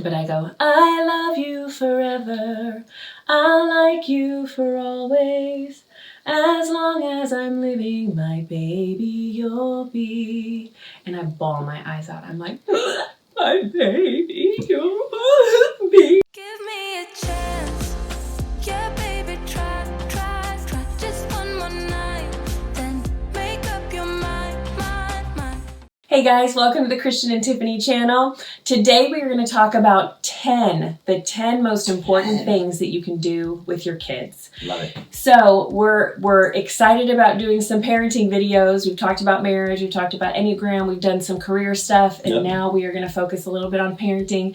But I go, I love you forever. I'll like you for always. As long as I'm living, my baby you'll be. And I bawl my eyes out. I'm like, my baby you'll be. Give me a chance. Yeah, baby, try. Just one more night. Then make up your mind. Hey guys, welcome to the Christian and Tiffany channel. Today we are going to talk about the 10 most important things that you can do with your kids. Love it. So we're excited about doing some parenting videos. We've talked about marriage, we've talked about Enneagram, we've done some career stuff, and now we are going to focus a little bit on parenting.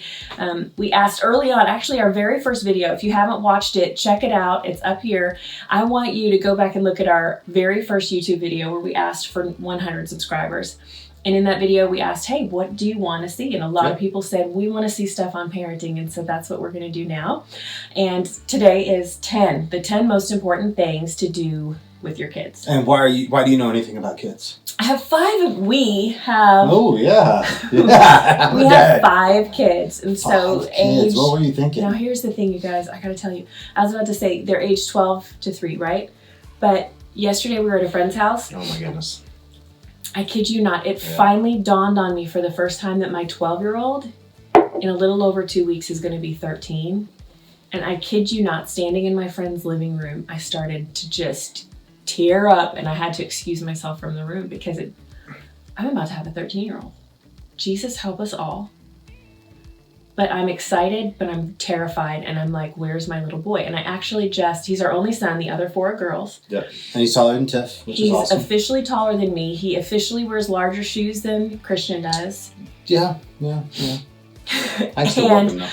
We asked early on, actually our very first video, if you haven't watched it, check it out. It's up here. I want you to go back and look at our very first YouTube video where we asked for 100 subscribers. And in that video, we asked, hey, what do you want to see? And a lot of people said, we want to see stuff on parenting. And so that's what we're going to do now. And today is the 10 most important things to do with your kids. And why do you know anything about kids? I have 5. We have... Oh, yeah. We have 5 kids. And so kids. What were you thinking? Now, here's the thing, you guys. I got to tell you. I was about to say, they're age 12 to 3, right? But yesterday we were at a friend's house. Oh, my goodness. I kid you not, it finally dawned on me for the first time that my 12-year-old in a little over 2 weeks is going to be 13. And I kid you not, standing in my friend's living room, I started to just tear up and I had to excuse myself from the room because I'm about to have a 13-year-old. Jesus help us all. But I'm excited, but I'm terrified. And I'm like, where's my little boy? And I actually he's our only son. The other 4 are girls. Yep. And he's taller than Tiff, which is awesome. He's officially taller than me. He officially wears larger shoes than Christian does. Yeah. I still love him though.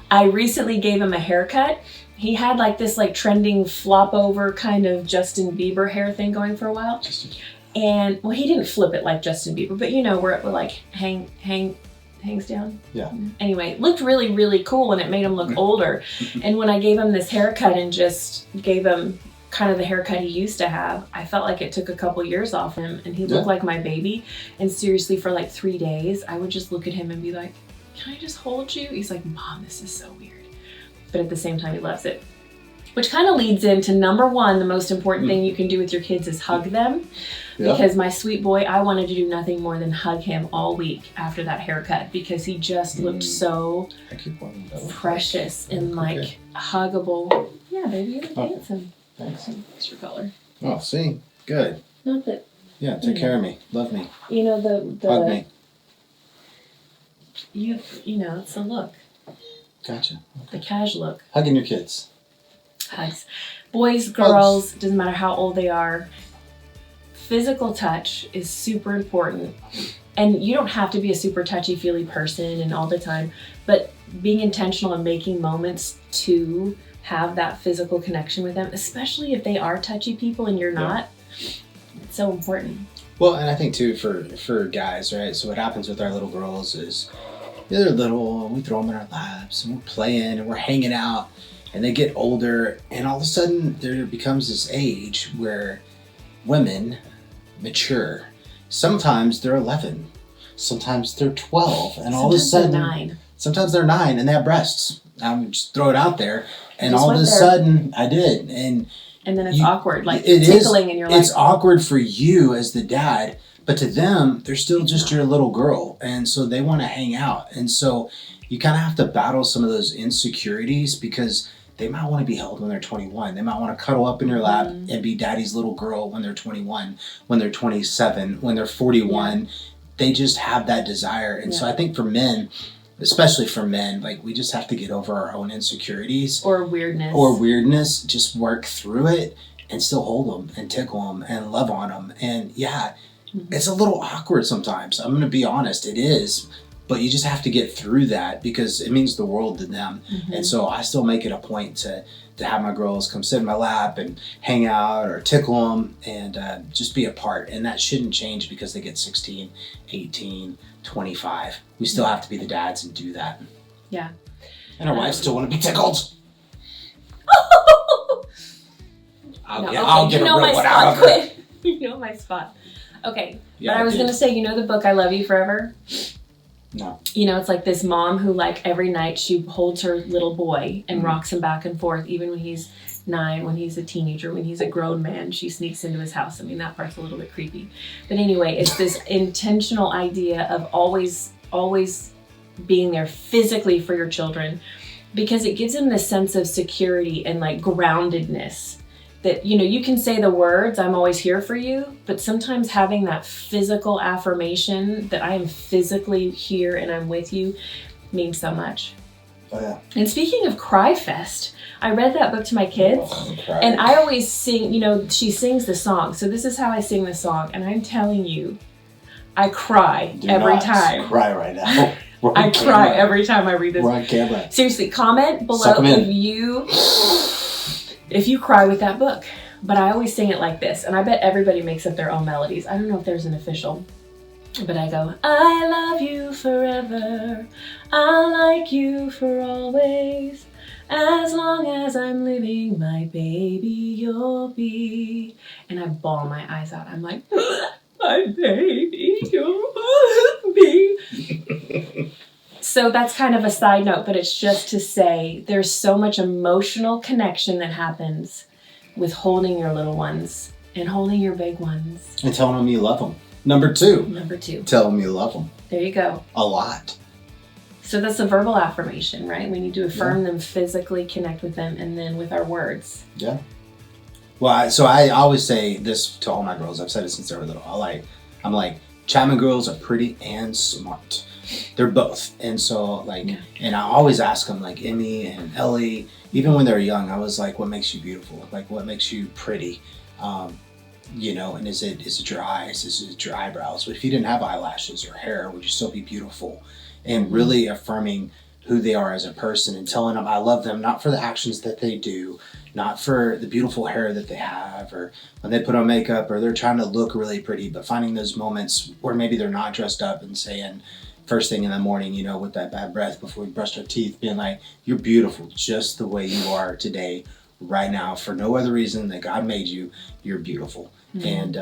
I recently gave him a haircut. He had like this trending flop over kind of Justin Bieber hair thing going for a while. And well, he didn't flip it like Justin Bieber, but you know, where it would like hangs down. Yeah. Anyway, it looked really, really cool and it made him look older. And when I gave him this haircut and just gave him kind of the haircut he used to have, I felt like it took a couple years off him and he looked like my baby. And seriously, for like 3 days, I would just look at him and be like, can I just hold you? He's like, Mom, this is so weird. But at the same time, he loves it. Which kind of leads into number 1, the most important thing you can do with your kids is hug them. Because my sweet boy, I wanted to do nothing more than hug him all week after that haircut because he just looked so precious and like huggable. Yeah, baby, you look handsome. Thanks. It's your color. Oh, see? Good. Not that. Yeah, take care of me. Love me. You know, the hug me. You know, it's a look. Gotcha. Okay. The cash look. Hugging your kids. Hugs. Boys, girls, doesn't matter how old they are. Physical touch is super important. And you don't have to be a super touchy-feely person and all the time, but being intentional and making moments to have that physical connection with them, especially if they are touchy people and you're not, it's so important. Well, and I think too for guys, right? So what happens with our little girls is they're little and we throw them in our laps and we're playing and we're hanging out. And they get older, and all of a sudden there becomes this age where women mature. Sometimes they're 11, sometimes they're 12, and all of a sudden, sometimes they're 9, and they have breasts. I'm just throw it out there, and all of a sudden, I did, and then it's awkward, like tickling, and you're like, it's awkward for you as the dad, but to them, they're still just your little girl, and so they want to hang out, and so you kind of have to battle some of those insecurities because they might want to be held when they're 21. They might want to cuddle up in your lap and be daddy's little girl when they're 21, when they're 27, when they're 41. They just have that desire. And so I think for men, especially for men, like we just have to get over our own insecurities. Or weirdness. Just work through it and still hold them and tickle them and love on them. And it's a little awkward sometimes. I'm going to be honest. It is. But you just have to get through that because it means the world to them. And so I still make it a point to have my girls come sit in my lap and hang out or tickle them and just be a part. And that shouldn't change because they get 16, 18, 25. We still have to be the dads and do that. Yeah. And our wives still want to be tickled. I'll get a real one out of it. You know my spot. Okay. But I was going to say, you know the book I Love You Forever? No. You know, it's like this mom who like every night she holds her little boy and rocks him back and forth, even when he's 9, when he's a teenager, when he's a grown man, she sneaks into his house. I mean, that part's a little bit creepy. But anyway, it's this intentional idea of always being there physically for your children, because it gives them this sense of security and like groundedness that, you know, you can say the words, I'm always here for you, but sometimes having that physical affirmation that I am physically here and I'm with you means so much. Oh, yeah. And speaking of Cry Fest, I read that book to my kids, and I always sing, you know, she sings the song. So this is how I sing the song, and I'm telling you, I cry every time. Cry right now. I cry every time I read this. We're on camera. Seriously, comment below if you cry with that book. But I always sing it like this, and I bet everybody makes up their own melodies. I don't know if there's an official, but I go, I love you forever, I'll like you for always, as long as I'm living, my baby you'll be. And I bawl my eyes out. I'm like, my baby you'll be. So that's kind of a side note, but it's just to say there's so much emotional connection that happens with holding your little ones and holding your big ones. And telling them you love them. Number 2. Tell them you love them. There you go. A lot. So that's a verbal affirmation, right? We need to affirm them physically, connect with them, and then with our words. Yeah. Well, so I always say this to all my girls. I've said it since they were little. I'm like, Chapman girls are pretty and smart. They're both. And so and I always ask them, like Emmy and Ellie, even when they're young, I was like, what makes you beautiful? Like, what makes you pretty? You know, and is it your eyes? Is it your eyebrows? But if you didn't have eyelashes or hair, would you still be beautiful? And really affirming who they are as a person and telling them I love them, not for the actions that they do, not for the beautiful hair that they have, or when they put on makeup, or they're trying to look really pretty, but finding those moments where maybe they're not dressed up and saying first thing in the morning, you know, with that bad breath before we brushed our teeth, being like, you're beautiful just the way you are today, right now, for no other reason that God made you, you're beautiful. And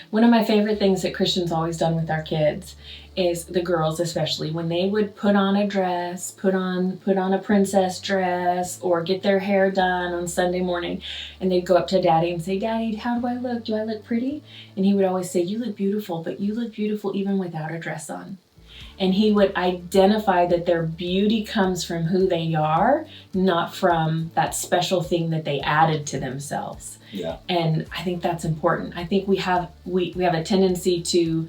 one of my favorite things that Christian's always done with our kids is, the girls especially, when they would put on a dress, put on a princess dress, or get their hair done on Sunday morning, and they'd go up to Daddy and say, Daddy, how do I look? Do I look pretty? And he would always say, you look beautiful, but you look beautiful even without a dress on. And he would identify that their beauty comes from who they are, not from that special thing that they added to themselves. Yeah. And I think that's important. I think we have a tendency to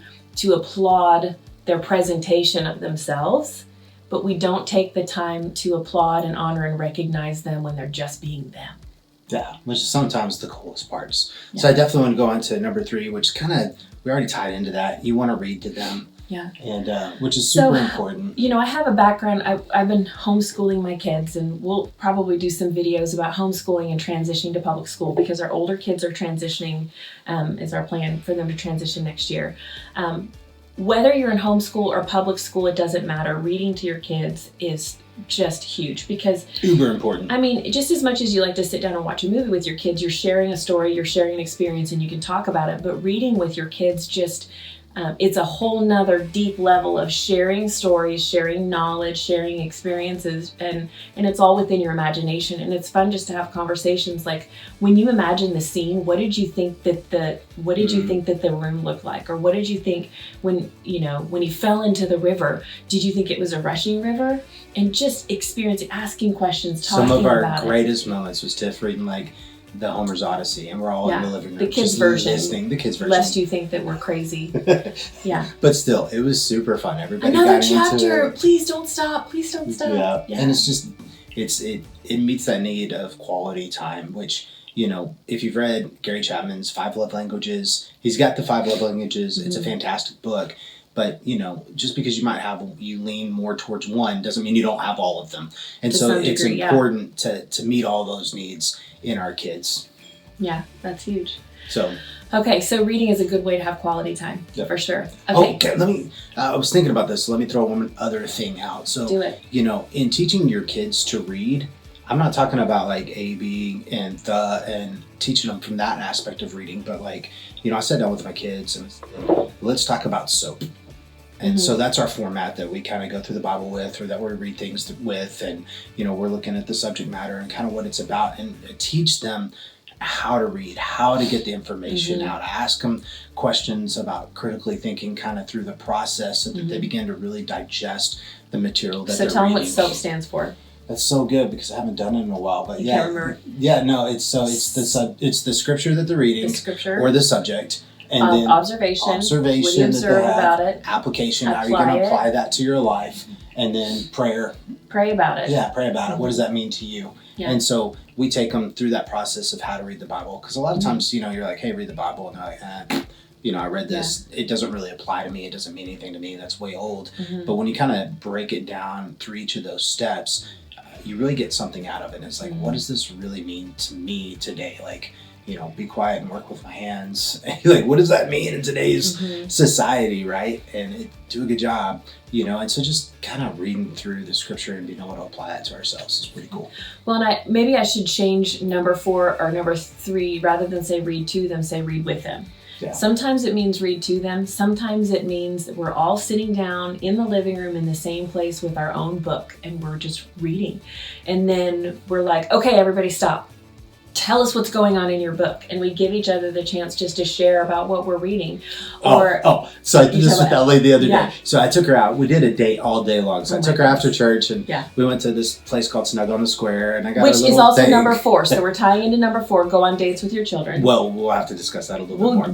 applaud their presentation of themselves, but we don't take the time to applaud and honor and recognize them when they're just being them. Yeah, which is sometimes the coolest parts. Yeah. So I definitely want to go on to number 3, which kind of, we already tied into that. You want to read to them. Yeah. And which is super important. You know, I have a background. I've been homeschooling my kids, and we'll probably do some videos about homeschooling and transitioning to public school, because our older kids are transitioning, is our plan for them to transition next year. Whether you're in homeschool or public school, it doesn't matter. Reading to your kids is just huge, because uber important. I mean, just as much as you like to sit down and watch a movie with your kids, you're sharing a story, you're sharing an experience, and you can talk about it. But reading with your kids just it's a whole nother deep level of sharing stories, sharing knowledge, sharing experiences, and it's all within your imagination. And it's fun just to have conversations like, when you imagine the scene, what did you think that the room looked like? Or what did you think when he fell into the river? Did you think it was a rushing river? And just experiencing, asking questions, talking about it. Some of our greatest moments was Tiff reading like the Homer's Odyssey, and we're all in the living room, the kids' version, listening. The kids' version, lest you think that we're crazy. Yeah, but still, it was super fun. Everybody another got chapter. Into it. Please don't stop. Please don't stop. Yeah, and it's just it meets that need of quality time, which, you know, if you've read Gary Chapman's 5 Love Languages, he's got the 5 Love Languages. Mm-hmm. It's a fantastic book. But, you know, just because you lean more towards one doesn't mean you don't have all of them. And so it's important to meet all those needs in our kids. Yeah, that's huge. So reading is a good way to have quality time, for sure. Okay, I was thinking about this. So let me throw one other thing out. So, do it. You know, in teaching your kids to read, I'm not talking about like A, B, and the, and teaching them from that aspect of reading, but like, you know, I sat down with my kids and let's talk about soap. And so that's our format that we kind of go through the Bible with, or that we read things with. And, we're looking at the subject matter and kind of what it's about, and teach them how to read, how to get the information out. I ask them questions about critically thinking kind of through the process so that they begin to really digest the material that they're reading. So tell them what SOAP stands for. That's so good because I haven't done it in a while, but you can't remember. Yeah, no, it's the scripture that they're reading, the scripture, or the subject, and then observation, what you observe about it, application, how you're going to apply that to your life, and then prayer. Pray about it. Yeah, pray about it. What does that mean to you? Yeah. And so we take them through that process of how to read the Bible, because a lot of times, you're like, hey, read the Bible, and they're like, I read this. Yeah. It doesn't really apply to me. It doesn't mean anything to me. That's way old. But when you kind of break it down through each of those steps, you really get something out of it. And it's like, what does this really mean to me today? Like, be quiet and work with my hands. Like, what does that mean in today's society, right? And do a good job, And so just kind of reading through the scripture and being able to apply that to ourselves is pretty cool. Well, and maybe I should change number 4 or number 3, rather than say read to them, say read with them. Yeah. Sometimes it means read to them. Sometimes it means that we're all sitting down in the living room in the same place with our own book, and we're just reading. And then we're like, okay, everybody stop. Tell us what's going on in your book. And we give each other the chance just to share about what we're reading. So I did this with Ellie the other day. So I took her out. We did a date all day long. So I took her after church, and we went to this place called Snug on the Square, and I got which is also number 4. So we're tying into number 4. Go on dates with your children. Well, we'll have to discuss that a little bit more.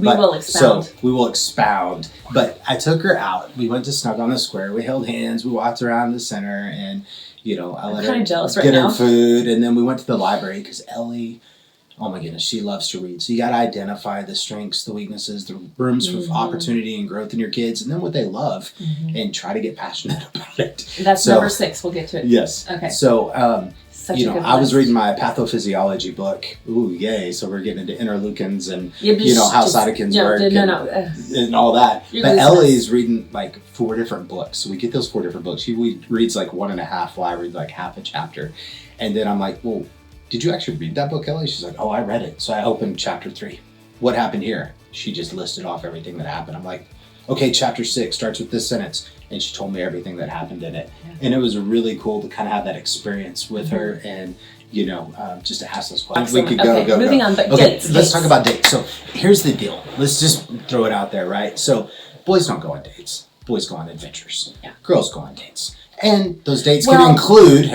We will expound. But I took her out. We went to Snug on the Square. We held hands. We walked around the center, and I let her get her food, and then we went to the library because Ellie, oh my goodness, she loves to read. So you got to identify the strengths, the weaknesses, the rooms for opportunity and growth in your kids, and then what they love, and try to get passionate about it. That's number 6. We'll get to it. Yes. Okay. So, I was reading my pathophysiology book. Ooh, yay. So we're getting into interleukins and, how cytokines work and all that. But Ellie's reading like 4 different books. So we get those 4 different books. She reads like 1.5 while I read like half a chapter. And then I'm like, well, did you actually read that book, Ellie? She's like, oh, I read it. So I opened chapter 3. What happened here? She just listed off everything that happened. I'm like, okay, chapter 6 starts with this sentence. And she told me everything that happened in it. Yeah. And it was really cool to kind of have that experience with her and, just to ask those questions. Excellent. We could go. Moving on, but dates. Let's talk about dates. So here's the deal. Let's just throw it out there, right? So boys don't go on dates. Boys go on adventures. Yeah. Girls go on dates. And those dates can include,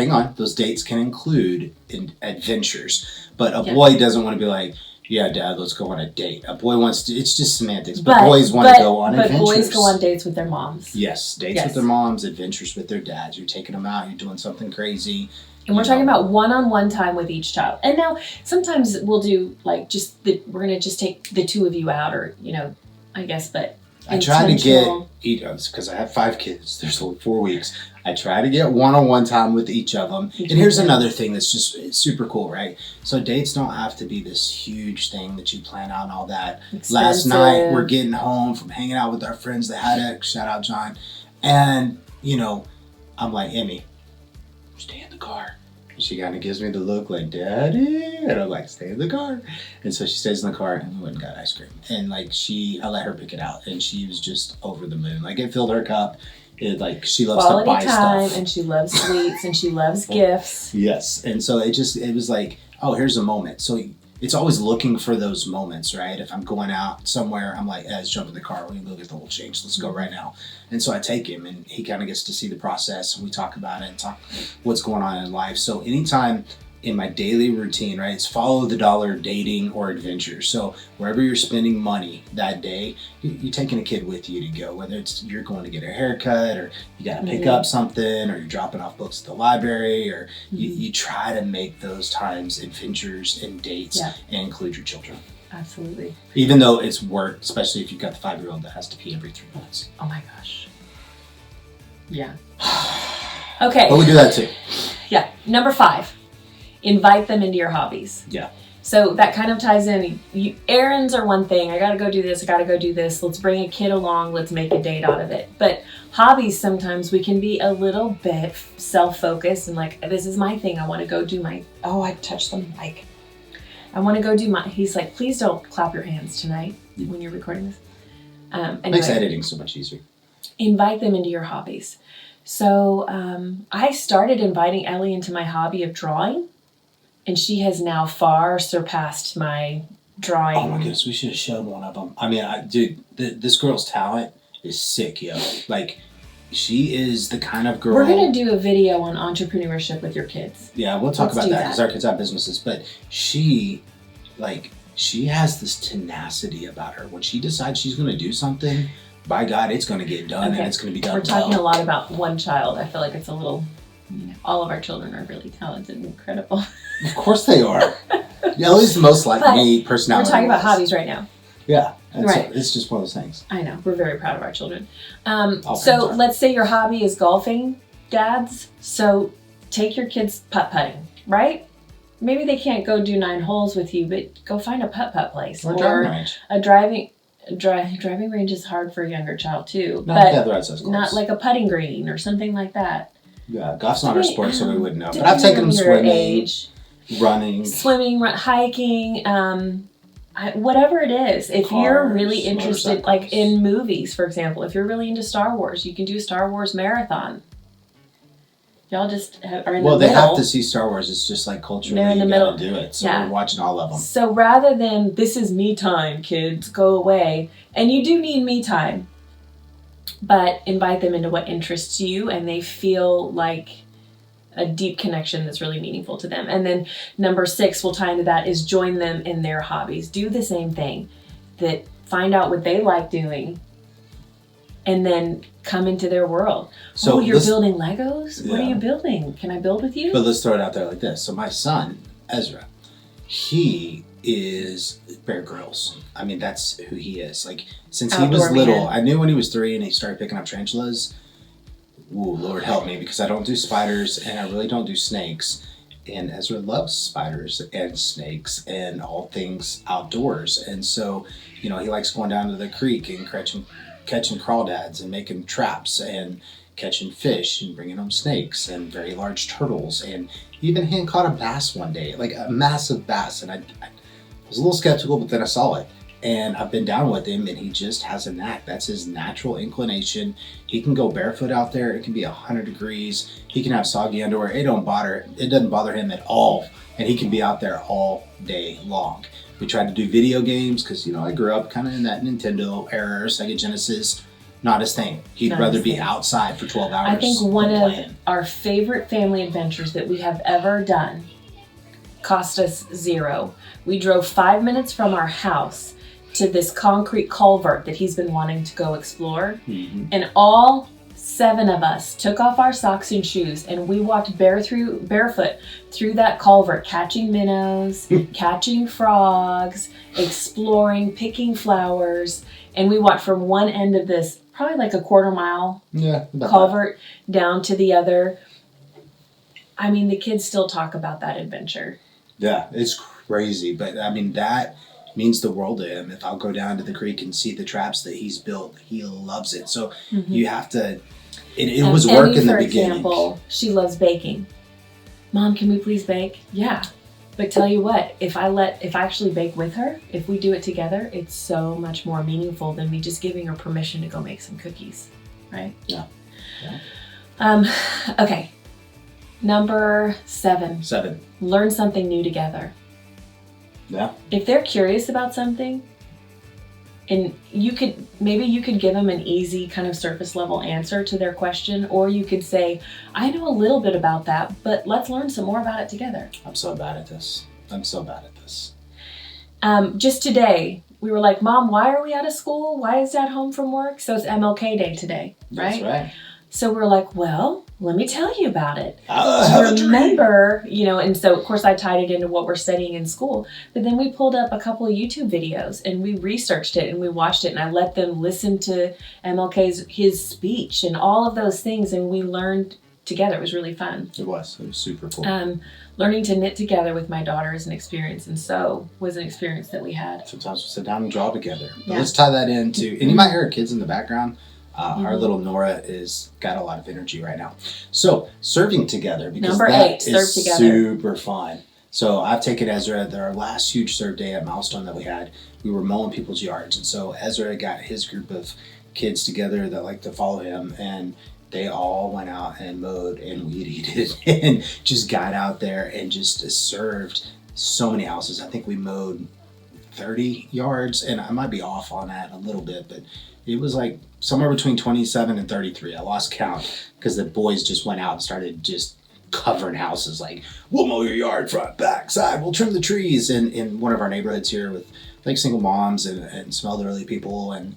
adventures. But a boy doesn't want to be like, yeah, Dad, let's go on a date. A boy wants to, it's just semantics, but boys want to go on adventures. But boys go on dates with their moms. Yes, dates with their moms, adventures with their dads. You're taking them out, you're doing something crazy. And we're talking about one-on-one time with each child. And now, sometimes we'll do, like, we're going to just take the 2 of you out, or, I guess, but I try to get, because I have 5 kids, there's only 4 weeks. I try to get one-on-one time with each of them. And here's another thing that's just super cool, right? So dates don't have to be this huge thing that you plan out and all that. Expensive. Last night, we're getting home from hanging out with our friends. They had it. Shout out, John. And, I'm like, Emmy, stay in the car. And she kind of gives me the look like, Daddy. And I'm like, stay in the car. And so she stays in the car, and we went and got ice cream. And, like, I let her pick it out. And she was just over the moon. Like, it filled her cup. She loves to buy stuff. And she loves sweets, and she loves gifts. Yes. And so it was like, oh, here's a moment. So it's always looking for those moments, right? If I'm going out somewhere, I'm like, let's jump in the car. We can go get the whole change. Let's go right now. And so I take him, and he kind of gets to see the process, and we talk about it and talk what's going on in life. So anytime in my daily routine, right, it's follow the dollar, dating, or adventure. So wherever you're spending money that day, you're taking a kid with you to go, whether it's you're going to get a haircut, or you got to pick up something, or you're dropping off books at the library, or you try to make those times adventures and dates and include your children. Absolutely. Even though it's work, especially if you've got the 5-year-old that has to pee every 3 minutes. Oh my gosh. Yeah. Okay. But we do that too. Yeah. Number 5. Invite them into your hobbies. Yeah. So that kind of ties in. Errands are one thing. I got to go do this. I got to go do this. Let's bring a kid along. Let's make a date out of it. But hobbies, sometimes we can be a little bit self-focused and like, this is my thing. I want to go do my, I touched the mic. I want to go do he's like, please don't clap your hands tonight when you're recording this. Anyway. Makes editing so much easier. invite them into your hobbies. So I started inviting Ellie into my hobby of drawing, and she has now far surpassed my drawing. Oh my goodness, we should have showed one of them. I mean, dude, this girl's talent is sick, yo. Like, she is the kind of girl. We're going to do a video on entrepreneurship with your kids. Yeah, we'll talk Let's about do that because our kids have businesses. But she has this tenacity about her. When she decides she's going to do something, by God, it's going to get done, and it's going to be done. We're talking a lot about one child. I feel like it's a little, all of our children are really talented and incredible. Of course they are. Ellie's the most like me personality. We're talking about hobbies right now. Yeah. Right. It's just one of those things. I know. We're very proud of our children. So let's say your hobby is golfing, dads. So take your kids putt-putting, right? Maybe they can't go do 9 holes with you, but go find a putt-putt place. Or driving range. A driving range is hard for a younger child too. Not like a putting green or something like that. Yeah, golf's not our sport, so we wouldn't know. But I've taken them swimming, running, hiking, whatever it is. If cars, you're really interested, like in movies, for example, if you're really into Star Wars, you can do a Star Wars marathon. Y'all just are in the middle. Well, they have to see Star Wars. It's just like culturally, they're in the middle. Do it. So we're watching all of them. So rather than, this is me time, kids, go away. And you do need me time. But invite them into what interests you, and they feel like a deep connection that's really meaningful to them. And then number 6, we'll tie into that, is join them in their hobbies. Do the same thing. That find out what they like doing, and then come into their world. So you're building Legos? Yeah. What are you building? Can I build with you? But let's throw it out there like this. So my son, Ezra, he is Bear Grylls. I mean, that's who he is. Like, since he was little, I knew when he was 3 and he started picking up tarantulas. Ooh, Lord help me, because I don't do spiders and I really don't do snakes. And Ezra loves spiders and snakes and all things outdoors. And so, he likes going down to the creek and catching crawdads and making traps and catching fish and bringing home snakes and very large turtles. And even he caught a bass one day, like a massive bass. And I was a little skeptical, but then I saw it. And I've been down with him, and he just has a knack. That's his natural inclination. He can go barefoot out there. It can be 100 degrees. He can have soggy underwear. It doesn't bother him at all. And he can be out there all day long. We tried to do video games because, I grew up kind of in that Nintendo era, Sega Genesis. Not his thing. He'd rather be outside for 12 hours. I think one of our favorite family adventures that we have ever done cost us $0. We drove 5 minutes from our house to this concrete culvert that he's been wanting to go explore. Mm-hmm. And all 7 of us took off our socks and shoes, and we walked barefoot through that culvert, catching minnows, catching frogs, exploring, picking flowers. And we walked from one end of this, probably like a quarter-mile culvert, down to the other. I mean, the kids still talk about that adventure. Yeah, it's crazy. But I mean, that means the world to him. If I'll go down to the creek and see the traps that he's built, he loves it. So you have to, it was work in the beginning. For example, she loves baking. Mom, can we please bake? Yeah. But tell you what, if I actually bake with her, if we do it together, it's so much more meaningful than me just giving her permission to go make some cookies, right? Yeah. Okay. Number 7. Learn something new together. Yeah. If they're curious about something, and you could give them an easy kind of surface level answer to their question, or you could say, I know a little bit about that, but let's learn some more about it together. I'm so bad at this. Just today, we were like, Mom, why are we out of school? Why is Dad home from work? So it's MLK Day today, right? That's right. So we're like, well, let me tell you about it. Remember, and so of course I tied it into what we're studying in school, but then we pulled up a couple of YouTube videos and we researched it and we watched it, and I let them listen to his speech and all of those things, and we learned together. It was really fun. It was super cool. Learning to knit together with my daughter is an experience, and so was an experience that we had. Sometimes we sit down and draw together. But let's tie that into, and you might hear kids in the background. Our little Nora is got a lot of energy right now. So serving together, because Number 8, is serve together. Super fun. So I've taken Ezra, our last huge serve day at Milestone that we had, we were mowing people's yards. And so Ezra got his group of kids together that like to follow him, and they all went out and mowed and weed eated and just got out there and just served so many houses. I think we mowed 30 yards, and I might be off on that a little bit, but it was like somewhere between 27 and 33. I lost count because the boys just went out and started just covering houses. Like, we'll mow your yard, front, back, side, we'll trim the trees. In one of our neighborhoods here with like single moms and some elderly people, and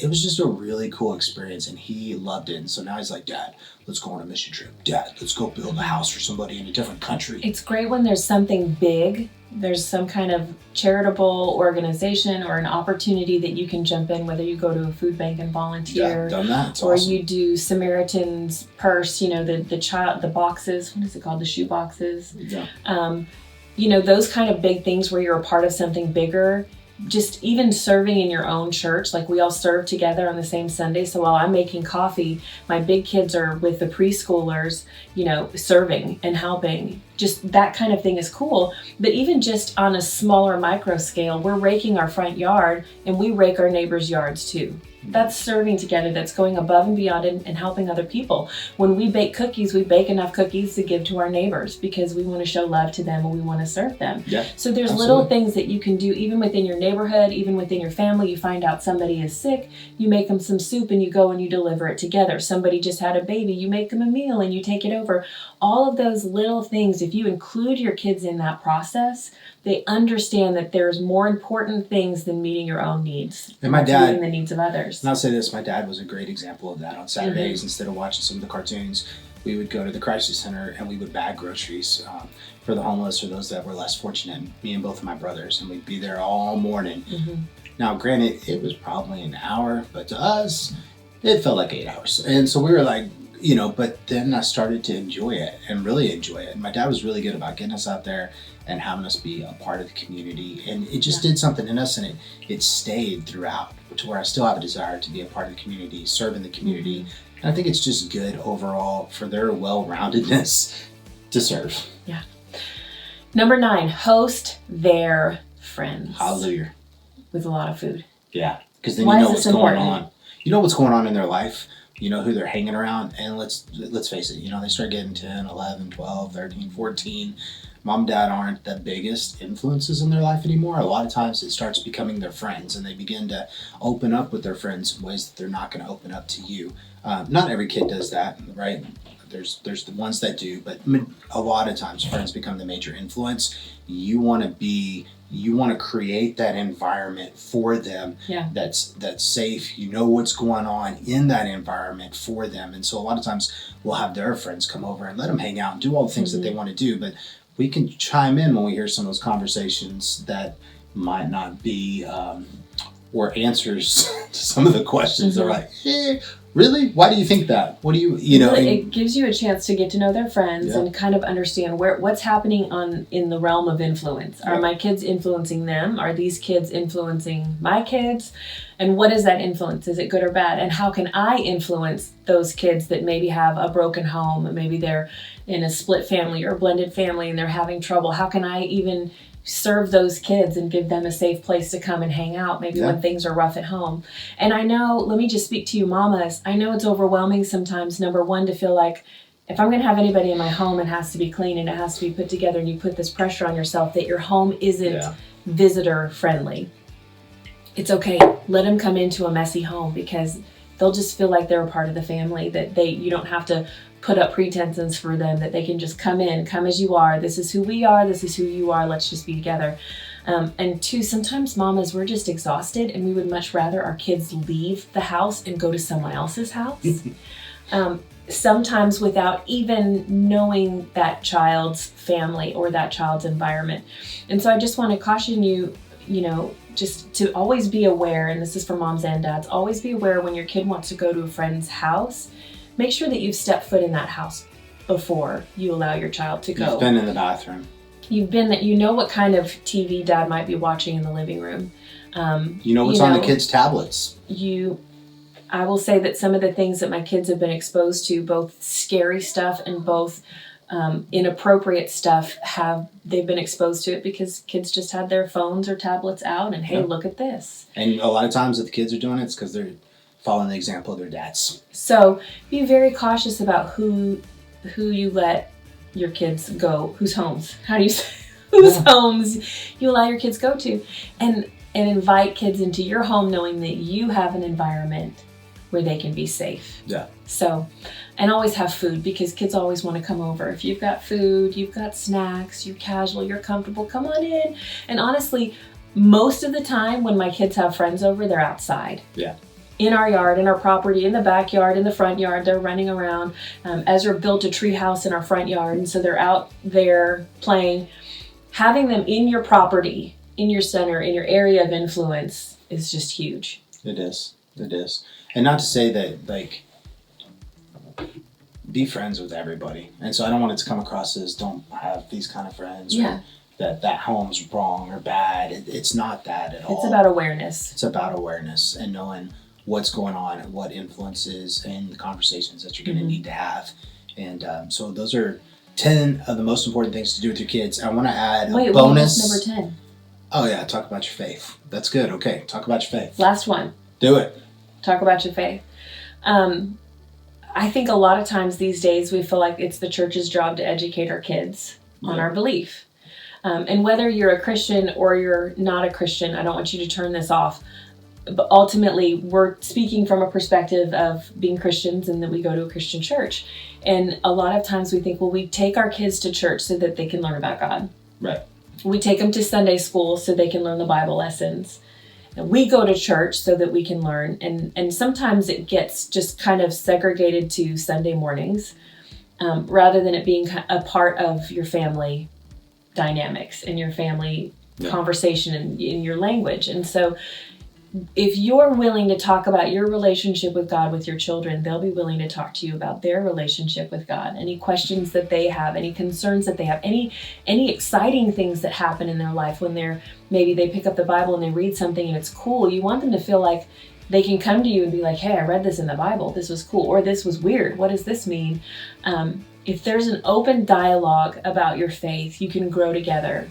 it was just a really cool experience, and he loved it. And so now he's like, Dad, let's go on a mission trip. Dad, let's go build a house for somebody in a different country. It's great when there's something big, there's some kind of charitable organization or an opportunity that you can jump in, whether you go to a food bank and volunteer, Done that. It's or awesome. you do Samaritan's Purse, the boxes, what is it called? The shoe boxes. Yeah. Those kind of big things where you're a part of something bigger. Just even serving in your own church, like we all serve together on the same Sunday. So while I'm making coffee, my big kids are with the preschoolers, serving and helping. Just that kind of thing is cool. But even just on a smaller micro scale, we're raking our front yard and we rake our neighbors' yards too. That's serving together. That's going above and beyond and helping other people. When we bake cookies, we bake enough cookies to give to our neighbors because we want to show love to them and we want to serve them. Yeah, so there's absolutely. little things that you can do even within your neighborhood, even within your family. You find out somebody is sick, you make them some soup and you go and you deliver it together. Somebody just had a baby, you make them a meal and you take it over. All of those little things, if you include your kids in that process, they understand that there's more important things than meeting your own needs. And my dad, meeting the needs of others. And I'll say this, my dad was a great example of that. On Saturdays, instead of watching some of the cartoons, we would go to the crisis center and we would bag groceries for the homeless or those that were less fortunate, me and both of my brothers, and we'd be there all morning. Now, granted, it was probably an hour, but to us, it felt like 8 hours. And so we were like, but then I started to enjoy it and really enjoy it. And my dad was really good about getting us out there and having us be a part of the community. And it just did something in us, and it stayed throughout, to where I still have a desire to be a part of the community, serve in the community. And I think it's just good overall for their well-roundedness to serve. Yeah. Number 9, host their friends. Hallelujah. With a lot of food. Yeah, because then Why you is know this what's going important? on. You know what's going on in their life. You know who they're hanging around. And let's face it, they start getting 10, 11, 12, 13, 14. Mom and dad aren't the biggest influences in their life anymore. A lot of times it starts becoming their friends, and they begin to open up with their friends in ways that they're not going to open up to you. Not every kid does that, right? There's the ones that do, but a lot of times friends become the major influence. You want to create that environment for them that's safe. You know what's going on in that environment for them. And so a lot of times we'll have their friends come over and let them hang out and do all the things that they want to do. But we can chime in when we hear some of those conversations that might not be or answers to some of the questions. They're like, really? Why do you think that? What do you It gives you a chance to get to know their friends and kind of understand what's happening in the realm of influence. Are my kids influencing them? Are these kids influencing my kids? And what is that influence? Is it good or bad? And how can I influence those kids that maybe have a broken home? Maybe they're in a split family or a blended family and they're having trouble. How can I even serve those kids and give them a safe place to come and hang out maybe when things are rough at home? And I know, let me just speak to you mamas, I know it's overwhelming sometimes, number one, to feel like if I'm going to have anybody in my home, it has to be clean and it has to be put together, and you put this pressure on yourself that your home isn't visitor friendly. It's okay. Let them come into a messy home because they'll just feel like they're a part of the family, that you don't have to put up pretenses for them, that they can just come as you are. This is who we are. This is who you are. Let's just be together. And 2, sometimes mamas, we're just exhausted and we would much rather our kids leave the house and go to someone else's house. Sometimes without even knowing that child's family or that child's environment. And so I just want to caution you, just to always be aware, and this is for moms and dads, always be aware when your kid wants to go to a friend's house. Make sure that you've stepped foot in that house before you allow your child to go. You've been in the bathroom. You know what kind of TV dad might be watching in the living room. You know what's on the kids' tablets. I will say that some of the things that my kids have been exposed to, both scary stuff and both inappropriate stuff, they've been exposed to it because kids just had their phones or tablets out and hey, look at this. And a lot of times if the kids are doing it, it's because they're following the example of their dads. So be very cautious about who you let your kids go, whose homes, how do you say, whose homes you allow your kids go to, and invite kids into your home knowing that you have an environment where they can be safe. Yeah. So, and always have food, because kids always want to come over. If you've got food, you've got snacks, you're casual, you're comfortable, come on in. And honestly, most of the time when my kids have friends over, they're outside. Yeah. In our yard, in our property, in the backyard, in the front yard, they're running around. Ezra built a tree house in our front yard, and so they're out there playing. Having them in your property, in your center, in your area of influence is just huge. It is. It is. And not to say that, like, be friends with everybody. And so I don't want it to come across as don't have these kind of friends. Yeah. Or that home's wrong or bad. It's not that at all. It's about awareness. It's about awareness and knowing what's going on and what influences and the conversations that you're going to need to have. And so those are 10 of the most important things to do with your kids. I want to add a bonus. Number 10. Oh yeah, talk about your faith. That's good. Okay, talk about your faith. Last one. Do it. Talk about your faith. I think a lot of times these days we feel like it's the church's job to educate our kids on our belief. And whether you're a Christian or you're not a Christian, I don't want you to turn this off. But ultimately, we're speaking from a perspective of being Christians and that we go to a Christian church. And a lot of times we think, well, we take our kids to church so that they can learn about God. Right. We take them to Sunday school so they can learn the Bible lessons. And we go to church so that we can learn. And sometimes it gets just kind of segregated to Sunday mornings rather than it being a part of your family dynamics and your family conversation and in your language. And so if you're willing to talk about your relationship with God with your children, they'll be willing to talk to you about their relationship with God. Any questions that they have, any concerns that they have, any exciting things that happen in their life when maybe they pick up the Bible and they read something and it's cool. You want them to feel like they can come to you and be like, hey, I read this in the Bible. This was cool. Or this was weird. What does this mean? If there's an open dialogue about your faith, you can grow together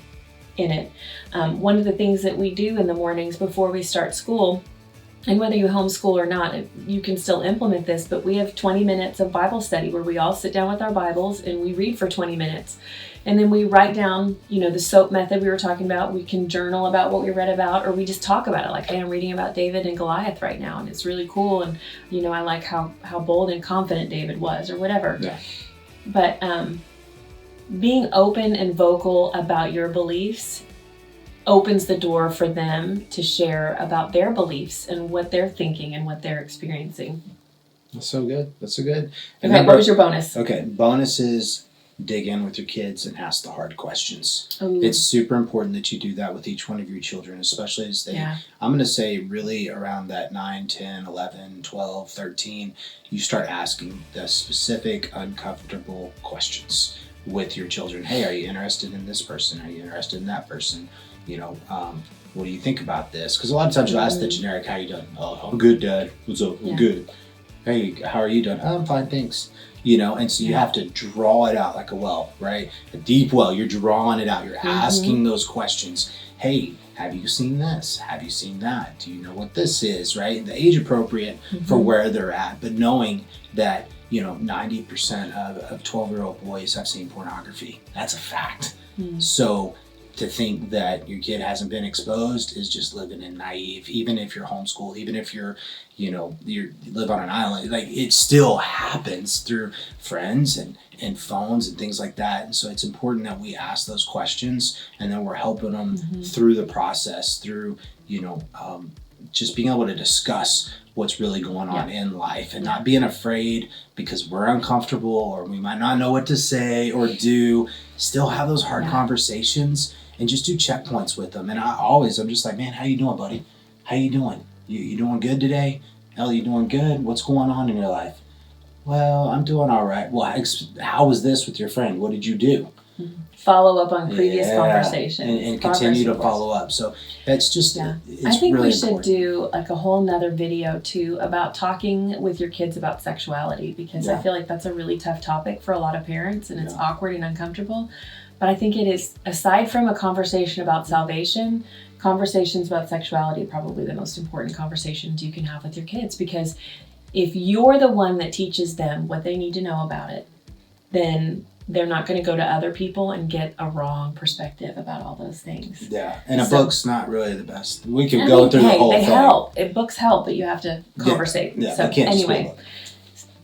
in it. One of the things that we do in the mornings before we start school, and whether you homeschool or not, you can still implement this, but we have 20 minutes of Bible study where we all sit down with our Bibles and we read for 20 minutes. And then we write down, the SOAP method we were talking about. We can journal about what we read about, or we just talk about it. Like, hey, I'm reading about David and Goliath right now, and it's really cool. And, I like how bold and confident David was, or whatever. Yeah. But being open and vocal about your beliefs opens the door for them to share about their beliefs and what they're thinking and what they're experiencing. That's so good. That's so good. And okay, what was your bonus? Okay, bonus is dig in with your kids and ask the hard questions. Ooh. It's super important that you do that with each one of your children, especially as I'm going to say really around that 9, 10, 11, 12, 13, you start asking the specific uncomfortable questions with your children. Hey, are you interested in this person? Are you interested in that person? What do you think about this? Because a lot of times you'll ask the generic, how you doing? Oh, I'm good, Dad. What's up? I'm good. Hey, how are you doing? Oh, I'm fine, thanks. And so you have to draw it out like a well, right? A deep well. You're drawing it out. You're asking those questions. Hey, have you seen this? Have you seen that? Do you know what this is, right? The age appropriate for where they're at, but knowing that 90% of 12-year-old boys have seen pornography. That's a fact. So to think that your kid hasn't been exposed is just living in naive. Even if you're homeschooled, even if you live on an island, like it still happens through friends and phones and things like that. And so it's important that we ask those questions and then we're helping them through the process, through, just being able to discuss what's really going on in life and not being afraid because we're uncomfortable or we might not know what to say or do. Still have those hard conversations and just do checkpoints with them. And I'm just like, man, how you doing, buddy? How you doing? You doing good today? Ellie, you doing good? What's going on in your life? Well, I'm doing all right. Well, how was this with your friend? What did you do? Follow up on previous conversations. And continue to follow up. So it's just, it's I think really we should important. do like a whole nother video too about talking with your kids about sexuality, because I feel like that's a really tough topic for a lot of parents and it's awkward and uncomfortable. But I think it is, aside from a conversation about salvation, conversations about sexuality are probably the most important conversations you can have with your kids, because if you're the one that teaches them what they need to know about it, then they're not going to go to other people and get a wrong perspective about all those things. Yeah, and a book's not really the best. We could go through the whole thing. Help. Books help, but you have to conversate. Yeah, so we can't anyway,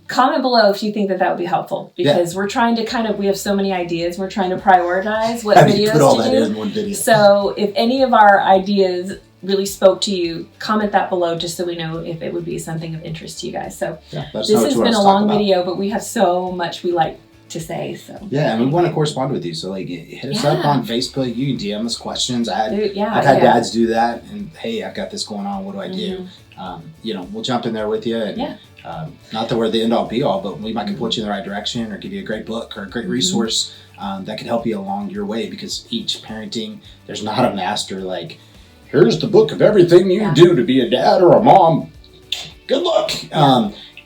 comment below if you think that would be helpful, because we're trying to we have so many ideas. We're trying to prioritize what videos put all to that do. in one video. So if any of our ideas really spoke to you, comment that below just so we know if it would be something of interest to you guys. So this has been a long video, but we have so much we like to say. So and we want to correspond with you. So like, hit us up on Facebook. You can DM us questions. I've had dads do that, and hey, I've got this going on. What do I do? We'll jump in there with you. And, not that we're the end all be all, but we might can point you in the right direction or give you a great book or a great resource that can help you along your way. Because each parenting, there's not a master like, here's the book of everything you do to be a dad or a mom. Good luck.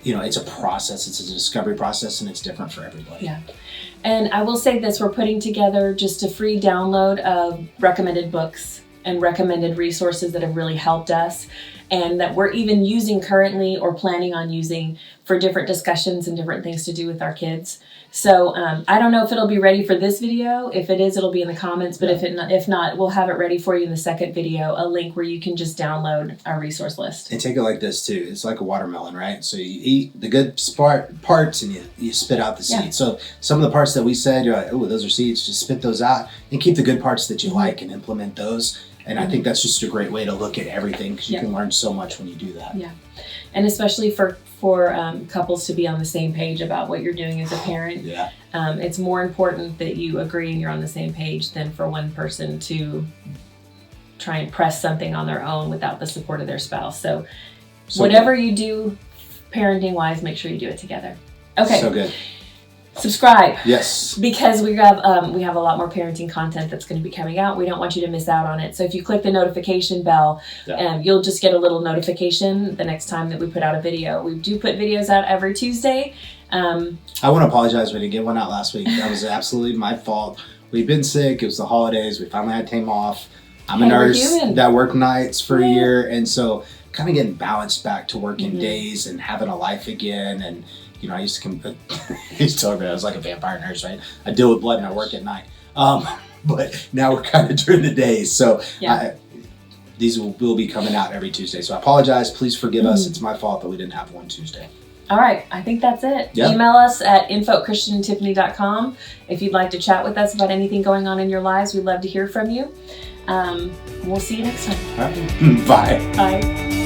It's a process. It's a discovery process, and it's different for everybody. Yeah. And I will say this, we're putting together just a free download of recommended books and recommended resources that have really helped us, and that we're even using currently or planning on using for different discussions and different things to do with our kids. So I don't know if it'll be ready for this video. If it is, it'll be in the comments. But if not, we'll have it ready for you in the second video, a link where you can just download our resource list. And take it like this too. It's like a watermelon, right? So you eat the good parts and you spit out the seeds. So some of the parts that we said, you're like, oh, those are seeds. Just spit those out and keep the good parts that you like and implement those. And I think that's just a great way to look at everything, because you can learn so much when you do that. Yeah. And especially for couples to be on the same page about what you're doing as a parent. Yeah. It's more important that you agree and you're on the same page than for one person to try and press something on their own without the support of their spouse. So whatever you do parenting wise, make sure you do it together. Okay. So good. Subscribe. Yes. Because we have a lot more parenting content that's going to be coming out. We don't want you to miss out on it. So if you click the notification bell, you'll just get a little notification the next time that we put out a video. We do put videos out every Tuesday. I want to apologize. We didn't get one out last week. That was absolutely my fault. We've been sick. It was the holidays. We finally had time off. I'm a nurse that worked nights for a year. And so kind of getting balanced back to working days and having a life again. And I used to tell everybody I was like a vampire nurse, right? I deal with blood and I work at night. But now we're kind of during the days. So these will be coming out every Tuesday. So I apologize. Please forgive us. It's my fault that we didn't have one Tuesday. All right. I think that's it. Yep. Email us at info@christianandtiffany.com if you'd like to chat with us about anything going on in your lives. We'd love to hear from you. We'll see you next time. All right. Bye. Bye.